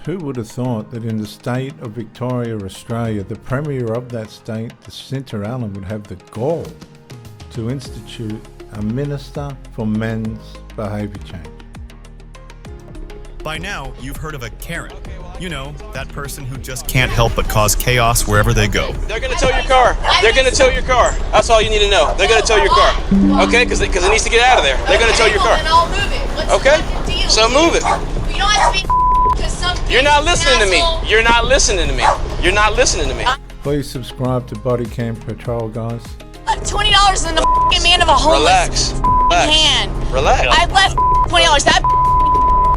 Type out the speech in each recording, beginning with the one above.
Who would have thought that in the state of Victoria, Australia, the Premier of that state, Jacinta Allen, would have the gall to institute a Minister for Men's Behaviour Change? By now, you've heard of a Karen. You know, that person who just can't help but cause chaos wherever they go. They're going to tow your car. They're going to tow your car. That's all you need to know. They're going to tow your car. Okay? Because it needs to get out of there. They're going to tow your car. Then I'll move it. What's Okay? the fucking deal? So move it. You don't have to be because some You're not listening to me. You're not listening to me. You're not listening to me. Please subscribe to Body Cam Patrol, guys. $20 in the fucking man of a homeless hand. Relax. I left $20. That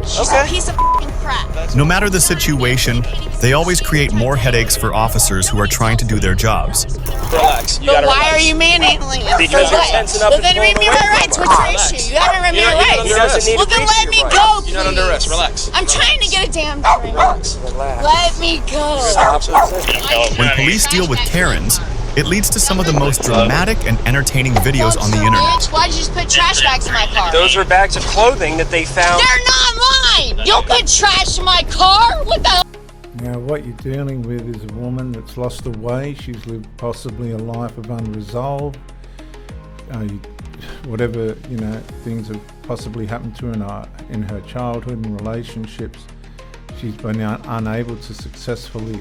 she's Okay. a piece of crap. No matter the situation, they always create more headaches for officers who are trying to do their jobs. Relax. But why are you manhandling it? Because you're tensing up Well, and then read pulling me away my from rights. her. What's your Relax. issue? You haven't read me You're my not rights. under arrest. Well, then let me Relax. go, You're not under arrest. please. Relax. I'm trying to get a damn drink. Relax. Let me go. When police deal with Karens, it leads to some of the most dramatic and entertaining videos on the internet. Bitch, why'd you just put trash bags in my car? Those are bags of clothing that they found. They're not mine! You'll put trash in my car? What the hell? Now, what you're dealing with is a woman that's lost her way. She's lived possibly a life of unresolved. Whatever, things have possibly happened to her in her childhood and relationships, she's been unable to successfully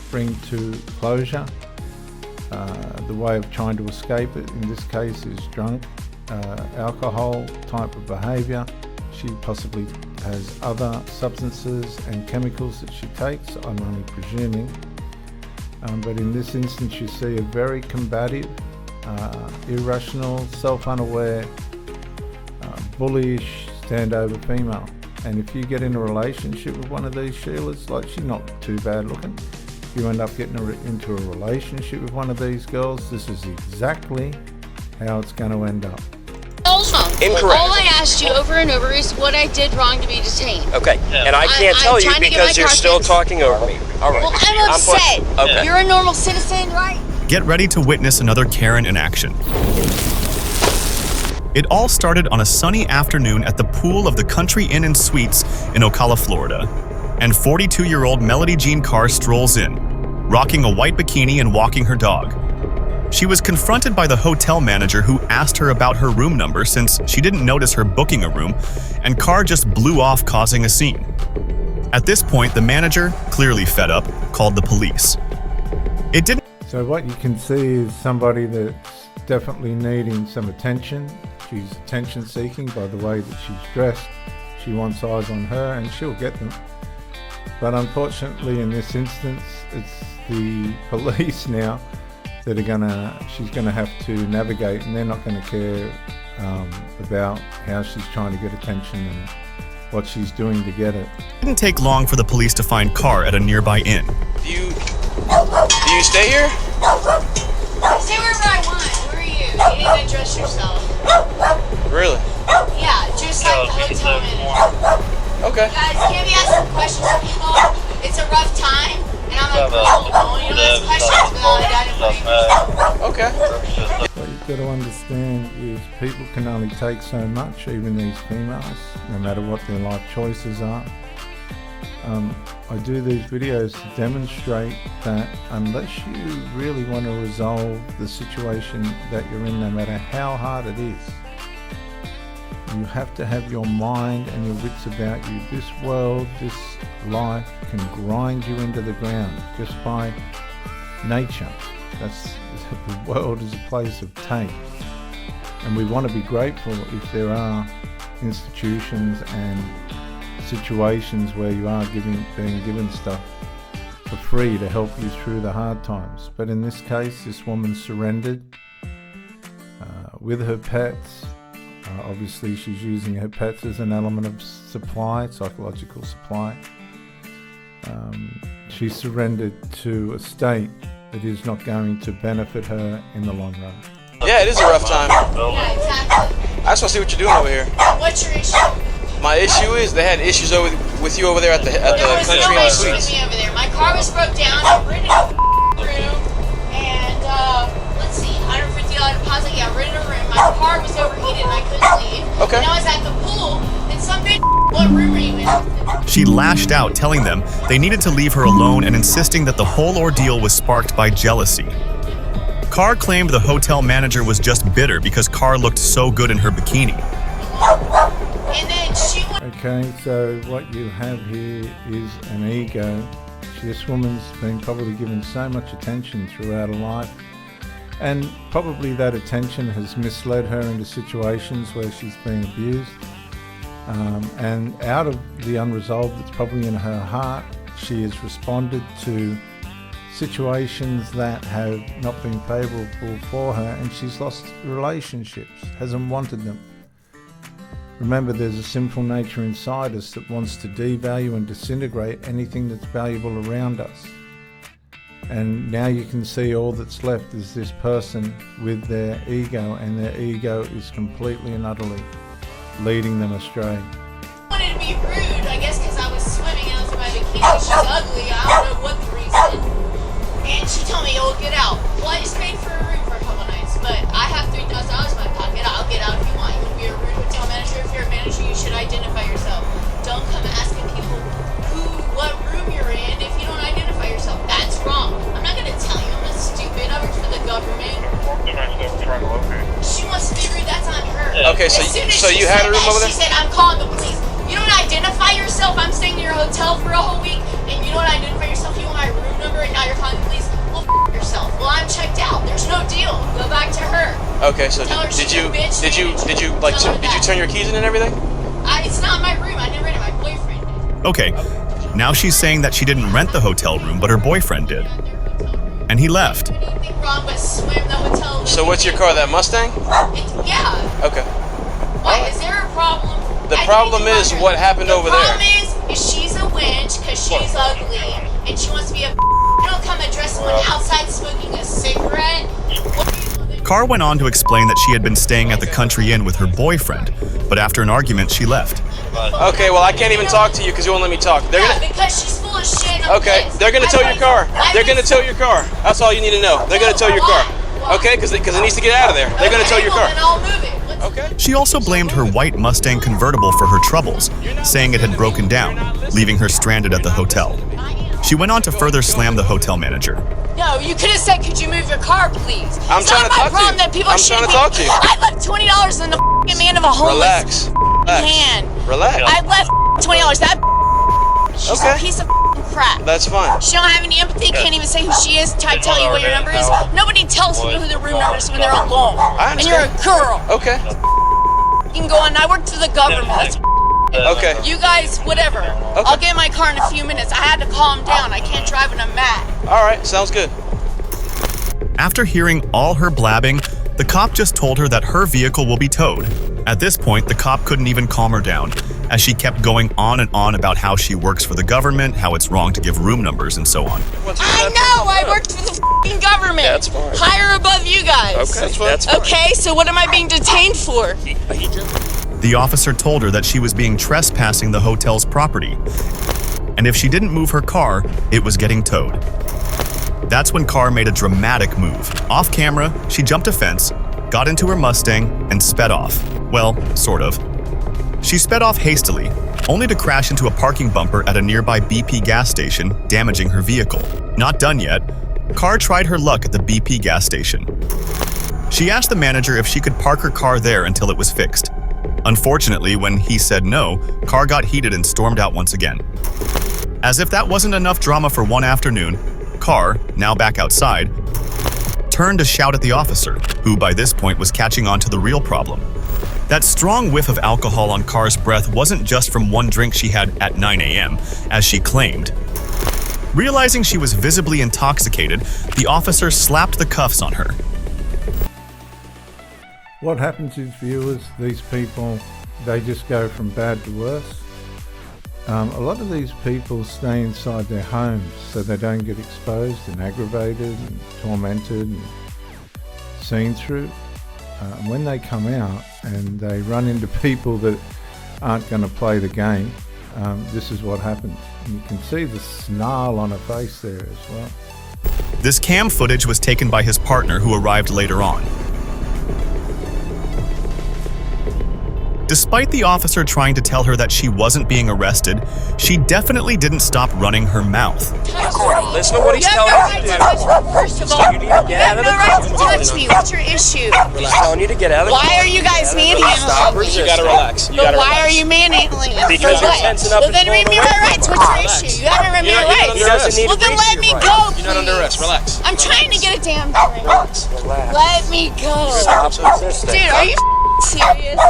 bring to closure. The way of trying to escape it in this case is drunk, alcohol type of behaviour. She possibly has other substances and chemicals that she takes, I'm only presuming. But in this instance you see a very combative, irrational, self-unaware, bullish, standover female. And if you get in a relationship with one of these Sheilas, like she's not too bad looking, if you end up getting into a relationship with one of these girls, this is exactly how it's going to end up. Incorrect. All I asked you over and over is what I did wrong to be detained. Okay. And I can't tell you because you're still talking over me. All right. Well, I'm upset. Okay. You're a normal citizen, right? Get ready to witness another Karen in action. It all started on a sunny afternoon at the pool of the Country Inn and Suites in Ocala, Florida. And 42-year-old Melody Jean Carr strolls in, rocking a white bikini and walking her dog. She was confronted by the hotel manager who asked her about her room number since she didn't notice her booking a room, and Carr just blew off, causing a scene. At this point, the manager, clearly fed up, called the police. It didn't. So what you can see is somebody that's definitely needing some attention. She's attention seeking by the way that she's dressed. She wants eyes on her and she'll get them. But unfortunately in this instance, it's the police now that she's gonna have to navigate, and they're not gonna care about how she's trying to get attention and what she's doing to get it. didn't take long for the police to find Carr at a nearby inn. Do you stay here? Stay wherever I want. Who are you? You need to address yourself. Really? Yeah, just like the hotel manager. Okay. Guys, can't be asking questions of people. It's a rough time, and I'm uncomfortable. You don't ask questions without identifying yourself. Okay. What you've got to understand is people can only take so much, even these females, no matter what their life choices are. I do these videos to demonstrate that unless you really want to resolve the situation that you're in, no matter how hard it is, you have to have your mind and your wits about you. This world, this life can grind you into the ground just by nature. The world is a place of take. And we want to be grateful if there are institutions and situations where you are being given stuff for free to help you through the hard times. But in this case, this woman surrendered with her pets. Obviously she's using her pets as an element of supply, psychological supply. She surrendered to a state that is not going to benefit her in the long run. Yeah, it is a rough time. Yeah, exactly. I just want to see what you're doing over here. What's your issue? My issue is they had issues with you over there at the There was Country no Inn issue with Suites. me over there. My car was broke down. I rented a room, and let's see, $150 deposit. Yeah, I rented a room. My car was overheated and I couldn't leave. Okay. And I was at the pool, and some bitch, what room are you in? She lashed out, telling them they needed to leave her alone and insisting that the whole ordeal was sparked by jealousy. Carr claimed the hotel manager was just bitter because Carr looked so good in her bikini. And then she went. Okay, so what you have here is an ego. This woman's been probably given so much attention throughout her life, and probably that attention has misled her into situations where she's been abused. And out of the unresolved that's probably in her heart, she has responded to situations that have not been favourable for her, and she's lost relationships, hasn't wanted them. Remember, there's a sinful nature inside us that wants to devalue and disintegrate anything that's valuable around us. And now you can see all that's left is this person with their ego, and their ego is completely and utterly leading them astray. I wanted to be rude, I guess, because I was swimming and I was in my bikini. She's ugly, I don't know what the reason. And she told me, oh, get out. Well, I just paid for a room for a couple nights, but I have $3,000 in my pocket. I'll get out if you want. You want to be a rude hotel manager? If you're a manager, you should identify yourself. Don't come asking people what room you're in if you don't identify yourself. That's wrong. I'm not going to tell you. I'm not stupid. I work for the government. She wants to be rude. That's on her. Okay, so you had a room over there? She said, I'm calling the police. You don't identify yourself. I'm staying in your hotel for a whole week, and you don't identify yourself. You want my room number, and now you're calling the police. Well, yourself. Well, I'm checked out. There's no deal. Go back to her. Okay, so did you turn your keys in and everything? It's not my room. I never rented. My boyfriend did. Okay, now she's saying that she didn't rent the hotel room, but her boyfriend did. And he left. Anything wrong but swim the hotel. So what's your car, that Mustang? Yeah. Okay. Why, is there a problem? The problem is what happened over there. The problem is she's a wench because she's ugly and she wants to be a. You don't come address someone outside smoking a cigarette. Carr went on to explain that she had been staying at the Country Inn with her boyfriend, but after an argument, she left. Okay, well, I can't even talk to you because you won't let me talk. Because she's full of shit. Okay, they're gonna tow your car. They're gonna tow your car. That's all you need to know. They're gonna tow your car. Okay, because it needs to get out of there. They're gonna tow your car. Then I'll move it. Okay. She also blamed her white Mustang convertible for her troubles, saying it had broken down, leaving her stranded at the hotel. She went on to further slam the hotel manager. No, you could have said, could you move your car, please? I'm trying to talk to you. I'm trying to talk to you. I left $20 in the man of a homeless man. Relax. I left $20. That she's a piece of crap. That's fine. She don't have any empathy, can't even say who she is, tell you what your number is. Nobody tells people who their room number is when they're alone. And you're a girl. Okay. You can go on. I work for the government. That's okay. You guys, whatever. Okay. I'll get in my car in a few minutes. I had to calm down. I can't drive when I'm mad. All right, sounds good. After hearing all her blabbing, the cop just told her that her vehicle will be towed. At this point, the cop couldn't even calm her down, as she kept going on and on about how she works for the government, how it's wrong to give room numbers, and so on. I know! I worked for the f***ing government! Yeah, that's fine. Higher above you guys! Okay, that's fine. Okay, so what am I being detained for? The officer told her that she was being trespassing the hotel's property, and if she didn't move her car, it was getting towed. That's when Carr made a dramatic move. Off camera, she jumped a fence, got into her Mustang, and sped off. Well, sort of. She sped off hastily, only to crash into a parking bumper at a nearby BP gas station, damaging her vehicle. Not done yet, Carr tried her luck at the BP gas station. She asked the manager if she could park her car there until it was fixed. Unfortunately, when he said no, Carr got heated and stormed out once again. As if that wasn't enough drama for one afternoon, Carr, now back outside, turned to shout at the officer, who by this point was catching on to the real problem. That strong whiff of alcohol on Carr's breath wasn't just from one drink she had at 9 a.m., as she claimed. Realizing she was visibly intoxicated, the officer slapped the cuffs on her. What happens is, viewers, these people, they just go from bad to worse. A lot of these people stay inside their homes so they don't get exposed and aggravated and tormented and seen through. When they come out and they run into people that aren't going to play the game, this is what happens. And you can see the snarl on her face there as well. This cam footage was taken by his partner, who arrived later on. Despite the officer trying to tell her that she wasn't being arrested, she definitely didn't stop running her mouth. Listen to what he's You have telling no you right to to do. touch me, first of all. You need to get out of the right to car. touch me. What's your issue? He's telling you to get out of the car. Why are you guys Stop manhandling me? resisting. You gotta relax. You But gotta why relax. are you manhandling me? Because For you're what? tensing up Well, and then read pulling me away my from rights. him. What's your Relax. issue? You haven't read me You're my not rights. under arrest. He doesn't need Well, to then read let you me your go, rights. You're not under arrest. Relax. I'm trying to get a damn drink. Relax. Relax. Let me go. Stop resisting. Dude, are you serious?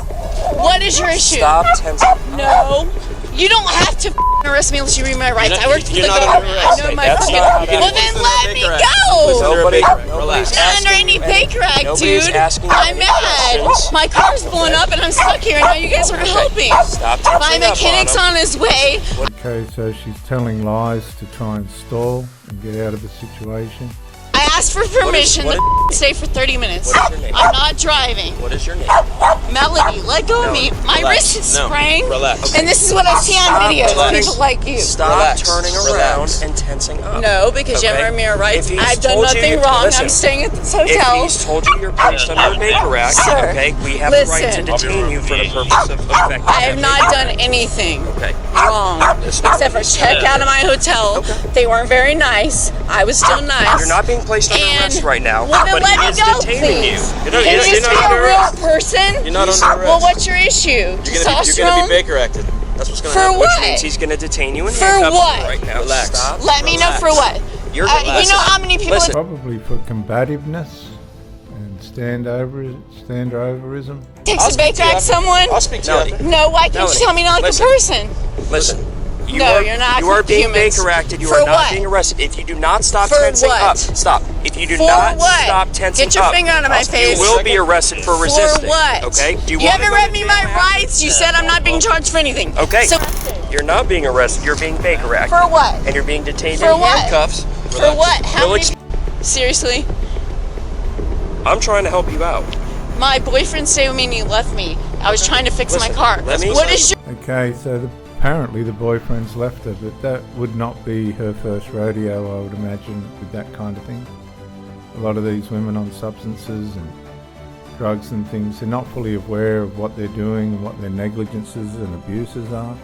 What is your issue? Stop tensing. No. You don't have to arrest me unless you read my rights. I work for the You're not government. under I arrest. know my That's fucking. not how that Well, works. then let me Baker Act. go. Nobody- Nobody's Relax. Not under any Baker Act, Nobody's dude. asking you I'm any mad. questions. My car's blown up and I'm stuck here and now you guys are helping. Stop My tensing up mechanic's on him. on his way. Okay, so she's telling lies to try and stall and get out of the situation. I asked for permission what to stay for 30 minutes. What is your name? I'm not driving. What is your name? Melody, let go of me. My Relax. wrist is No. spraying. Relax. And this is what I see on Stop videos. relax. People like you. Stop Relax. turning around Relax. and tensing up. No, because you Okay. haven't read me your rights. If he's I've done told you nothing you- wrong. listen. I'm staying at this If hotel. he's told you you're placed under a Baker Act, Sir, okay, we have the right to listen. detain you for the purpose of effecting I have that not Baker done Act. anything Okay. wrong except for check out of my hotel. They weren't very nice. I was still nice. You're not being placed under And- arrest right now, Well, then but let he me is go, detaining please. you. You're not- Can you're you not- just you're be not a under real arrest. person? You're not under arrest. Well, what's your issue? You're gonna Testosterone? be Baker acted. That's what's gonna For happen. what? Which means he's going to detain you in For handcuffs what? right now. Relax. Stop. Let me know for what. You're You know how many people? Listen. Probably for combativeness and standoverism. Takes I'll a speak Baker to you Act after. someone? I'll speak to you Melody. after. No, why can't Melody, you tell me not like listen. a person? Listen. No, you're not You are being humans. Baker acted. You For are not what? being arrested. If you do not stop For tensing what? up, stop. If you do For not what? stop tensing Get your up, finger out of my face. you will be arrested for resisting. For what? Okay? Do you You want haven't to go read to me jail my now? rights. You said I'm not being charged for anything. Okay. So You're not being arrested. You're being Baker acted. for what? And you're being detained For in what? handcuffs. For what? How We'll many? Seriously? I'm trying to help you out. My boyfriend stayed with me and he left me. I was trying to fix Listen, my car. let me- What is your? Okay, so apparently the boyfriend's left her, but that would not be her first rodeo, I would imagine, with that kind of thing. A lot of these women on substances and drugs and things, they're not fully aware of what they're doing and what their negligences and abuses are,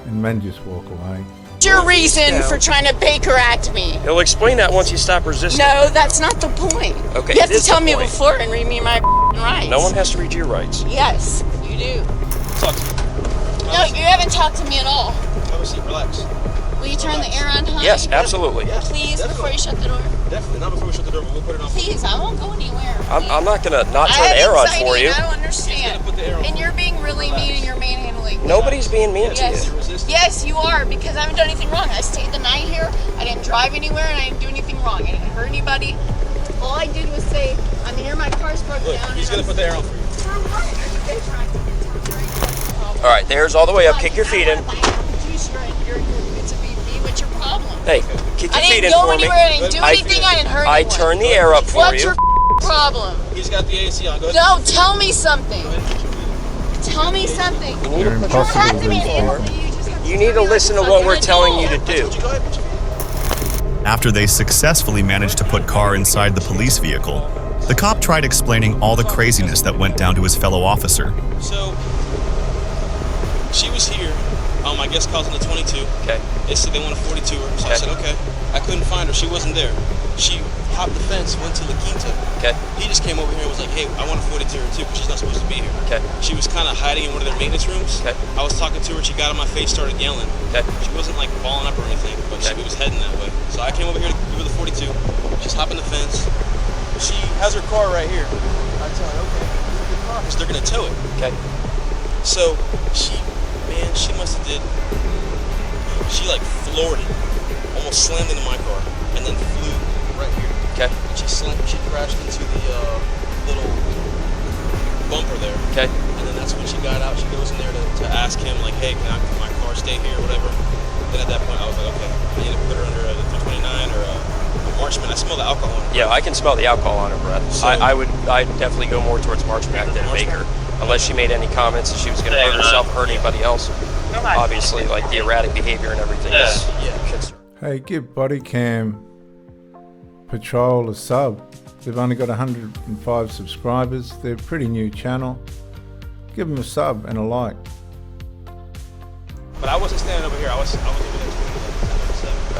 and men just walk away. Your reason Yeah. for trying to Baker Act me? He'll explain that once you stop resisting. No, that's not the point. Okay, You have it to is tell the me point. before and read me my rights. No one has to read your rights. Yes, you do. Talk to me. No, you haven't talked to me at all. Have a seat. Relax. Will you turn the air on, honey? Yes, absolutely. Please, before you shut the door. Definitely. Not before we shut the door, but we'll put it on. Please, I won't go anywhere. I'm not going to not I turn have air on anxiety for you. and I don't understand. He's gonna put the air on. And you're being really mean and you're manhandling me. Nobody's being mean to Yes. you. Yes, you are, because I haven't done anything wrong. I stayed the night here. I didn't drive anywhere, and I didn't do anything wrong. I didn't hurt anybody. All I did was say, I'm here, my car's broke Look, down. he's and gonna put the air on for you. For what? Are you guys trying to get All right, the air's all the way up. Kick your feet in. It's a be what's your problem? Hey, kick I your feet didn't in go for me. anywhere. I didn't do anything. I didn't hurt I anyone. turned the air up for What's you. your problem? He's got the AC on. Go ahead. No, tell me something. Tell me something. You need They're to put You don't impossible, have to be these an people. idiot. just have You need to tell me listen to what what I'm we're gonna telling you do. to do. Go ahead. After they successfully managed to put Carr inside the police vehicle, the cop tried explaining all the craziness that went down to his fellow officer. So, she was here. I guess causing the 22. Okay. They said they wanted 42 her, so I Okay. said okay. I couldn't find her. She wasn't there. She hopped the fence, went to La Quinta. Okay. He just came over here and was like, hey, I want a 42 her too, but she's not supposed to be here. Okay. She was kind of hiding in one of their maintenance rooms. Okay. I was talking to her. She got on my face, started yelling. Okay. She wasn't like balling up or anything, but Okay. she was heading that way. So I came over here to give her the 42. She's hopping the fence. She has her car right here. I tell her, okay, this is the car, because they're gonna tow it. Okay. So she must have did. She like floored it, almost slammed into my car, and then flew right here. Okay. And she crashed into the little bumper there. Okay. And then that's when she got out. She goes in there to ask him like, hey, can my car stay here or whatever. Then at that point I was like, okay, I need to put her under a 329 or a Marchman. I smell the alcohol in her. Yeah, I can smell the alcohol on her breath. So- I'd definitely go more towards Marchman than Baker, unless she made any comments that she was going to hurt herself or hurt anybody else. Obviously, like the erratic behavior and everything is concerned. Hey, give Body Cam Patrol a sub. They've only got 105 subscribers. They're a pretty new channel. give them a sub and a like. But I wasn't standing over here. I was over there.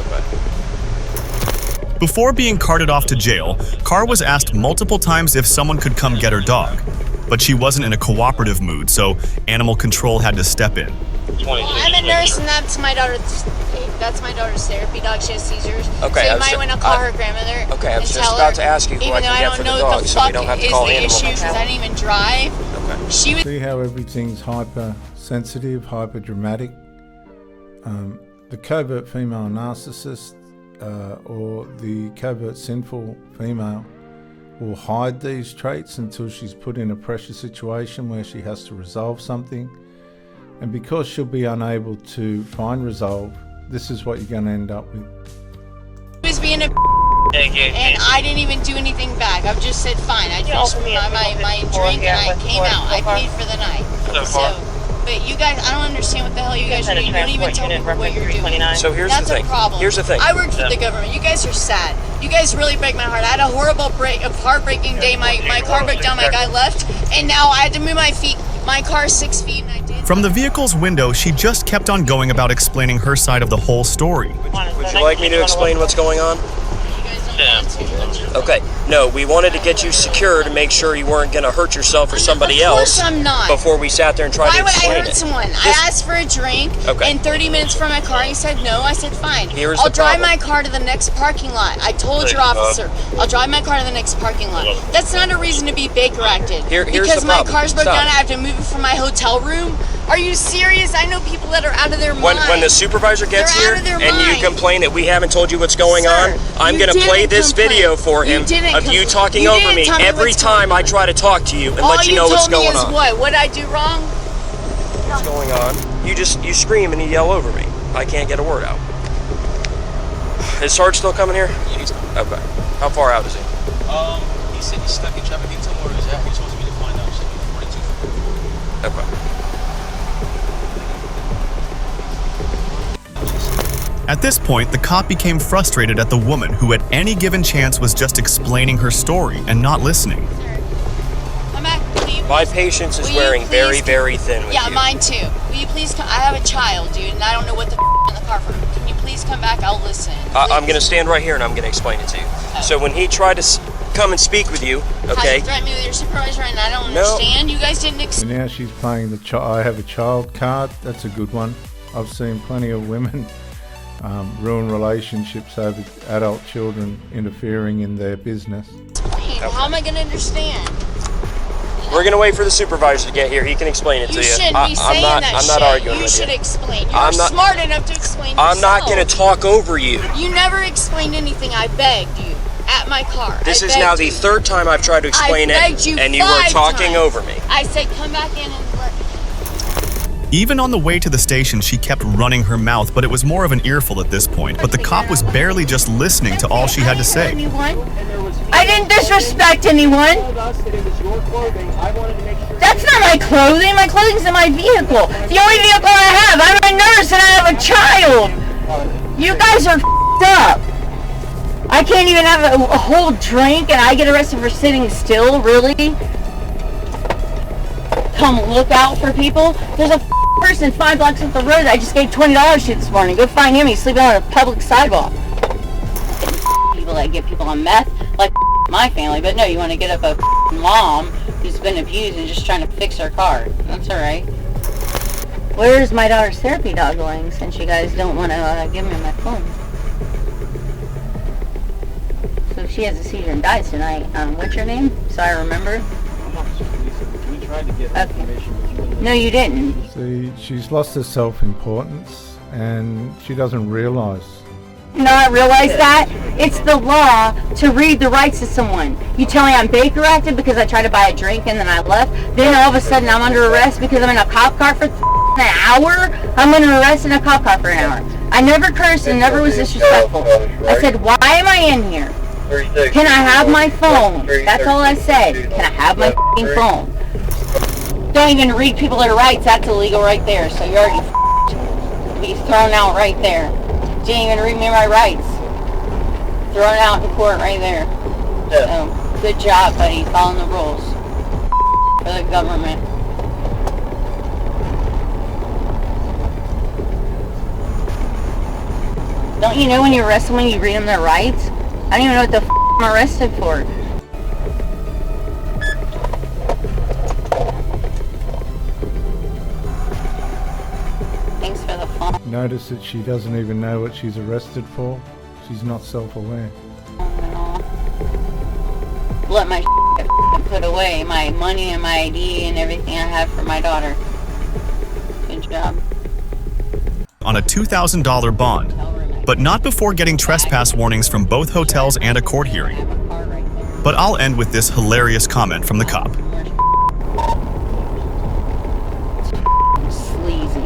Okay. Before being carted off to jail, Carr was asked multiple times if someone could come get her dog. But she wasn't in a cooperative mood, so animal control had to step in. Well, I'm a nurse, and that's my daughter's therapy dog. She has seizures. Okay, so you might want to call her grandmother. Okay, I was and just tell about her, to ask you who I even though can I get don't for the know dog, what the so we fuck don't have to is call the animal issue because I didn't even drive. Okay. She was. See how everything's hypersensitive, hyperdramatic? The covert female narcissist or the covert sinful female will hide these traits until she's put in a pressure situation where she has to resolve something. And because she'll be unable to find resolve, this is what you're going to end up with. She was being a and I didn't even do anything back. I've just said fine. I finished my drink and I came out. I paid for the night. So, but you guys, I don't understand what the hell you guys are doing. You don't even tell me what you're doing. So here's That's the thing. a problem. Here's the thing. I work for the government. You guys are sad. You guys really break my heart. I had a heartbreaking day. My car broke down. My guy left, and now I had to move my feet. My car's 6 feet, and I did. From the vehicle's window, she just kept on going about explaining her side of the whole story. Would you like me to explain what's going on? You guys don't want to. Okay. No, we wanted to get you secure to make sure you weren't going to hurt yourself or somebody Of course else I'm not. before we sat there and tried Why to would I explain hurt it. someone? I asked for a drink, Okay. and 30 minutes from my car, he said no. I said fine. Here's I'll the drive problem. my car to the next parking lot. I told your officer, I'll drive my car to the next parking lot. That's not a reason to be Baker acted. Here's because the my problem. car's broke Stop. down, I have to move it from my hotel room. Are you serious? I know people that are out of their mind. When the supervisor gets They're here out of their and you mind. complain that we haven't told you what's going Sir, on, I'm you going to play didn't this complain. video for him You didn't of you complain. talking You over didn't me tell me every what's time going I try to talk to you and All let you know what's told me going is on. what? What'd I do wrong? What's going on? You scream and you yell over me. I can't get a word out. Is Sarge still coming here? Yeah, he's coming. Okay. How far out is he? He said he's stuck in traffic. He told me where he's at. He just wants me to find out. He said 42. Okay. At this point, the cop became frustrated at the woman who at any given chance was just explaining her story and not listening. Sir, come back. Will you My please- patience is will you wearing very, please- very thin with Yeah, you. mine too. Will you please come? I have a child, dude, and I don't know what the in the car for. Can you please come back? I'll listen. I'm Please. going to stand right here and I'm going to explain it to you. Oh. So when he tried to come and speak with you, How okay? you threaten me with your supervisor, and I don't No. understand. You guys didn't So now she's playing the I have a child card. That's a good one. I've seen plenty of women ruin relationships over adult children interfering in their business. explain. How am I going to understand? We're going to wait for the supervisor to get here. He can explain it to You you. shouldn't be saying I'm that not shit. arguing You with should you. explain. You're I'm not- smart enough to explain yourself. I'm not going to talk over you. You never explained anything. I begged you at my car. This I is begged now the you. third time I've tried to explain I begged it, you and you were 5 talking times. over me. I said, come back in and let. Even on the way to the station, she kept running her mouth, but it was more of an earful at this point. But the cop was barely just listening to all she had to say. I didn't disrespect anyone. That's not my clothing. My clothing's in my vehicle. The only vehicle I have. I'm a nurse and I have a child. You guys are f***ed up. I can't even have a whole drink and I get arrested for sitting still? Really? Come look out for people? There's a person 5 blocks up the road that I just gave $20 to this morning. Go find him. He's sleeping on a public sidewalk. People that get people on meth, like my family, but no, you want to get up a mom who's been abused and just trying to fix her car. That's alright. Where's my daughter's therapy dog going, since you guys don't want to give me my phone? So if she has a seizure and dies tonight, what's your name? So I remember. We tried to get information, but you wouldn't. No, you didn't. See, she's lost her self-importance and she doesn't realise. Not realize that it's the law to read the rights of someone. You tell me I'm Baker acted because I tried to buy a drink and then I left. Then all of a sudden I'm under arrest because I'm in a cop car for an hour. I'm under arrest in a cop car for an hour. I never cursed and never was disrespectful. I said, why am I in here? Can I have my phone? That's all I said. Can I have my f***ing phone? Don't even read people their rights. That's illegal right there. So you're already f***ed. Be thrown out right there. Didn't even read me my rights. Thrown out in court right there. So, good job, buddy. Following the rules. For the government. Don't you know when you arrest someone, you read them their rights? I don't even know what the f I'm arrested for. Thanks for the phone. Notice that she doesn't even know what she's arrested for. She's not self-aware. Let my put away, my money and my ID and everything I have for my daughter. Good job. On a $2,000 bond, but not before getting trespass warnings from both hotels and a court hearing. But I'll end with this hilarious comment from the cop. Sleazy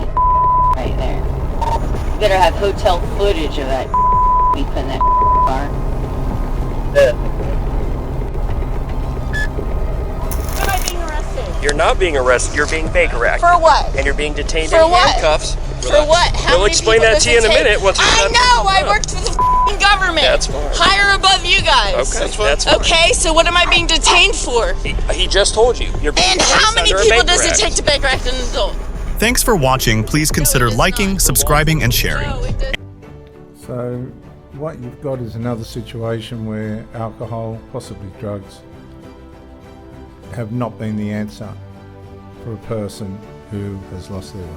right there. You better have hotel footage of that we put in that car. Am I being arrested? You're not being arrested. You're being Baker acted. For what? And you're being detained For in what? handcuffs. For what? How We'll many explain people that does to you in it a take? minute once we're I done. know. I Yeah. worked for the f***ing government. That's fine. Higher above you guys. Okay, that's fine. Okay, so what am I being detained for? He just told you. You're being And how placed many under a people Baker does it Act. take to Baker Act an adult? Thanks for watching. Please consider No, it does liking, not. subscribing, and sharing. No, it does. So what you've got is another situation where alcohol, possibly drugs, have not been the answer for a person who has lost their way.